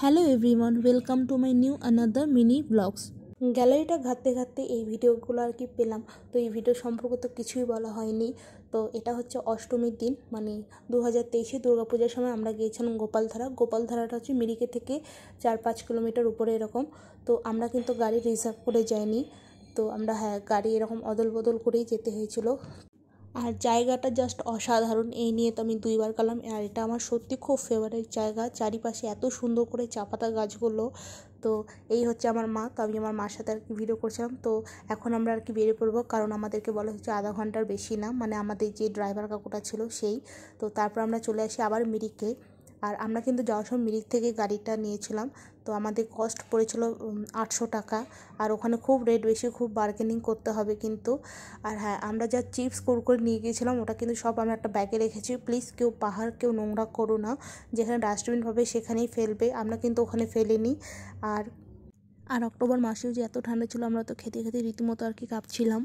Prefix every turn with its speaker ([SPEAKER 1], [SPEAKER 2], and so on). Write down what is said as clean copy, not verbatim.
[SPEAKER 1] Hello everyone, welcome to my new another mini vlogs. গ্যালারিটা ঘাঁটতে ঘাঁটতে এই ভিডিওগুলো আর কি পেলাম। তো এই ভিডিও সম্পর্কে তো কিছুই বলা হয়নি। তো এটা হচ্ছে অষ্টমীর দিন, মানে 2023 দুর্গাপূজার সময় আমরা গিয়েছিলাম গোপালধারাটা হচ্ছে মিরিকে থেকে 4-5 কিলোমিটার উপরে এরকম। তো আমরা কিন্তু গাড়ি রিজার্ভ করে যাইনি, তো আমরা গাড়ি এরকম অদল বদল করেই যেতে হয়েছিল। আর জায়গাটা জাস্ট অসাধারণ, এই নিয়ে তো আমি 2বার গেলাম। আর এটা আমার সত্যি খুব ফেভারিট জায়গা, চারিপাশে এত সুন্দর করে চা পাতা গাছগুলো। তো এই হচ্ছে আমার মা, তো আমি আমার মার সাথে আর কি ভিডিও করছিলাম। তো এখন আমরা আর কি বেরিয়ে পড়বো, কারণ আমাদেরকে বলা হচ্ছে আধা ঘন্টার বেশি না, মানে আমাদের যে ড্রাইভার কাকুটা ছিল সেই। তো তারপর আমরা চলে আসি আবার মিরিকে। আর আমরা কিন্তু যাওয়ার সময় মিরিক থেকে গাড়িটা নিয়েছিলাম, তো আমাদের কস্ট পড়েছিল 800 টাকা। আর ওখানে খুব রেট বেশি, খুব বার্গেনিং করতে হবে কিন্তু। আর হ্যাঁ, আমরা যা চিপস কুরকুরে নিয়ে গিয়েছিলাম ওটা কিন্তু সব আমরা একটা ব্যাগে রেখেছি। প্লিজ কেউ নোংরা করো না, যেখানে ডাস্টবিন পাবে সেখানেই ফেলবে, আমরা কিন্তু ওখানে ফেলিনি। আর অক্টোবর মাসেও যে এত ঠান্ডা ছিল, আমরা তো খেতে খেতে রীতিমতো আর কি কাঁপছিলাম।